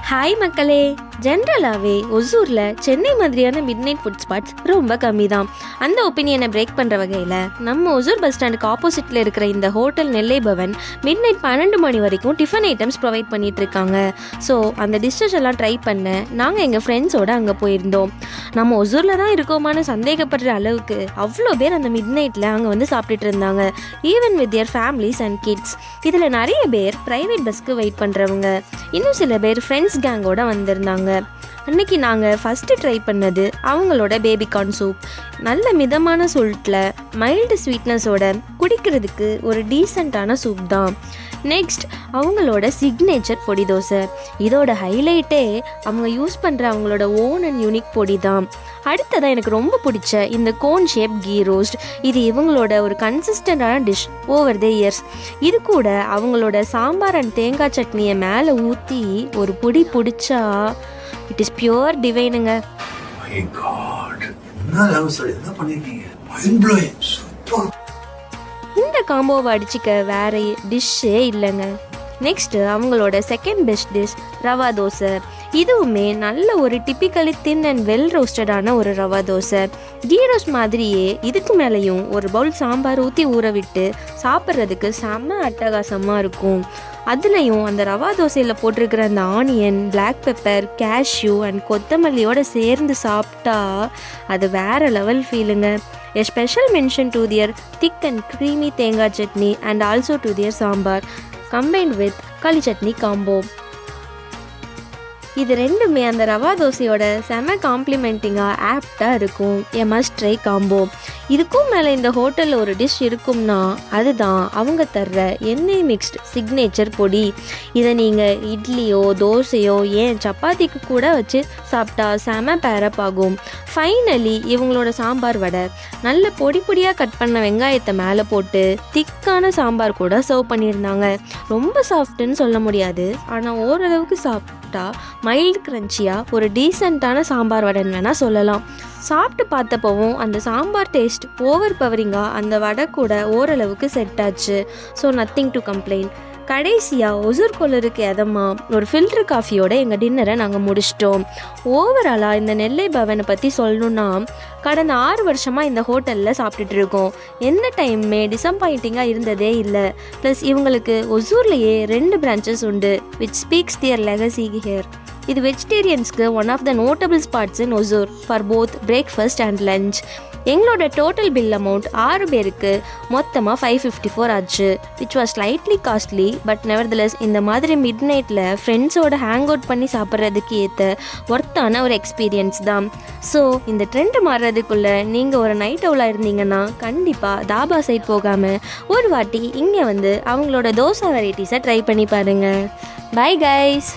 Hi மக்களே, ஜென்ரலாகவே ஒசூரில் சென்னை மாதிரியான மிட் நைட் ஃபுட் ஸ்பாட்ஸ் ரொம்ப கம்மி தான். அந்த ஒப்பீனியனை பிரேக் பண்ணுற வகையில் நம்ம ஒசூர் பஸ் ஸ்டாண்டுக்கு ஆப்போசிட்டில் இருக்கிற இந்த ஹோட்டல் நெல்லை பவன் மிட் நைட் 12 மணி வரைக்கும் டிஃபன் ஐட்டம்ஸ் ப்ரொவைட் பண்ணிகிட்ருக்காங்க. ஸோ அந்த டிஷ்ஷஸ் எல்லாம் ட்ரை பண்ண நாங்கள் எங்கள் ஃப்ரெண்ட்ஸோடு அங்கே போயிருந்தோம். நம்ம ஒசூரில் தான் இருக்கோமான்னு சந்தேகப்படுற அளவுக்கு அவ்வளோ பேர் அந்த மிட் நைட்டில் அங்கே வந்து சாப்பிட்டுட்டு இருந்தாங்க. Even with their families and kids. இதில் நிறைய பேர் ப்ரைவேட் பஸ்க்கு வெயிட் பண்ணுறவங்க, இன்னும் சில பேர் ஃப்ரெண்ட்ஸ் கேங்கோட வந்திருந்தாங்க. அன்னைக்கு நாங்கள் ஃபஸ்ட்டு ட்ரை பண்ணது அவங்களோட பேபிகார்ன் சூப். நல்ல மிதமான சொல்ட்டில் மைல்டு ஸ்வீட்னஸோட குடிக்கிறதுக்கு ஒரு டீசெண்டான சூப் தான். நெக்ஸ்ட் அவங்களோட சிக்னேச்சர் பொடி தோசை. இதோட ஹைலைட்டே அவங்க யூஸ் பண்ணுற அவங்களோட ஓன் அண்ட் யூனிக் பொடி தான். அடுத்ததாக எனக்கு ரொம்ப பிடிச்ச இந்த கோன் ஷேப் கீ ரோஸ்ட். இது இவங்களோட ஒரு கன்சிஸ்டண்டான டிஷ் ஓவர் த இயர்ஸ். இது கூட அவங்களோட சாம்பார் அண்ட் தேங்காய் சட்னியை மேலே ஊற்றி ஒரு பொடி பிடிச்சா இட் இஸ் பியூர் டிவைனுங்க. இந்த காம்போவை அடிச்சுக்க வேற டிஷ்ஷே இல்லைங்க. நெக்ஸ்ட்டு அவங்களோட second best dish rava dosa. இதுவுமே நல்ல ஒரு டிப்பிக்கலி தின் அண்ட் வெல் ரோஸ்டடான ஒரு ரவா தோசை. கீ ரோஸ்ட் மாதிரியே இதுக்கு மேலேயும் ஒரு பவுல் சாம்பார் ஊற்றி ஊற விட்டு சாப்பிட்றதுக்கு செம்ம அட்டகாசமாக இருக்கும். அதுலேயும் அந்த ரவா தோசையில் போட்டிருக்கிற அந்த onion, black pepper, cashew and கொத்தமல்லியோடு சேர்ந்து சாப்பிட்டா அது வேறு லெவல் ஃபீலுங்க. A special mention to their thick and creamy தேங்காய் chutney and also to their sambar combined with களி சட்னி காம்போ. இது ரெண்டுமே அந்த ரவா தோசையோட செம காம்ப்ளிமெண்டிங்காக ஆப்டாக இருக்கும். எ மஸ்ட் ட்ரை காம்போ. இதுக்கும் மேலே இந்த ஹோட்டலில் ஒரு டிஷ் இருக்கும்னா அதுதான் அவங்க தர்ற எண்ணெய் மிக்ஸ்டு சிக்னேச்சர் பொடி. இதை நீங்கள் இட்லியோ தோசையோ ஏன் சப்பாத்திக்கு கூட வச்சு சாப்பிட்டா செம பேரப் ஆகும். ஃபைனலி இவங்களோட சாம்பார் வடை. நல்ல பொடி பொடியாக கட் பண்ண வெங்காயத்தை மேலே போட்டு திக்கான சாம்பார் கூட சர்வ் பண்ணியிருந்தாங்க. ரொம்ப சாஃப்ட்டுன்னு சொல்ல முடியாது, ஆனால் ஓரளவுக்கு சாப்பிட்டா மைல்டு கிரன்ச்சியாக ஒரு டீசெண்டான சாம்பார் வடைன்னு வேணால் சொல்லலாம். சாப்பிட்டு பார்த்தப்பவும் அந்த சாம்பார் டேஸ்ட் ஓவர் பவரிங்காக அந்த வடை கூட ஓரளவுக்கு செட் ஆச்சு. So nothing to complaint. கடைசியாக ஒசூர் கொள்ளருக்கு எதமாக ஒரு ஃபில்டர் காஃபியோட எங்கள் டின்னரை நாங்கள் முடிச்சிட்டோம். ஓவராலாக இந்த நெல்லை பவனை பற்றி சொல்லணுன்னா கடந்த 6 வருஷமாக இந்த ஹோட்டலில் சாப்பிட்டுட்டு இருக்கோம். எந்த டைமுமே டிசப்பாயிண்டிங்காக இருந்ததே இல்லை. ப்ளஸ் இவங்களுக்கு ஒசூர்லேயே 2 பிரான்ச்சஸ் உண்டு, which speaks their legacy here. இது வெஜிடேரியன்ஸ்க்கு one of the notable spots in Hosur for both breakfast and lunch. எங்களோட டோட்டல் பில் அமௌண்ட் 6 பேருக்கு மொத்தமாக 554 ஆச்சு, which was slightly costly. But nevertheless இந்த மாதிரி மிட் நைட்டில் ஃப்ரெண்ட்ஸோட ஹேங் அவுட் பண்ணி சாப்பிட்றதுக்கு ஏற்ற ஒர்த்தான ஒரு எக்ஸ்பீரியன்ஸ் தான். ஸோ இந்த ட்ரெண்ட் மாறுறதுக்குள்ளே நீங்கள் ஒரு நைட் அவுலாக இருந்தீங்கன்னா கண்டிப்பாக தாபா சைட் போகாமல் ஒரு வாட்டி இங்கே வந்து அவங்களோட தோசை வெரைட்டிஸை ட்ரை பண்ணி பாருங்கள். Bye guys.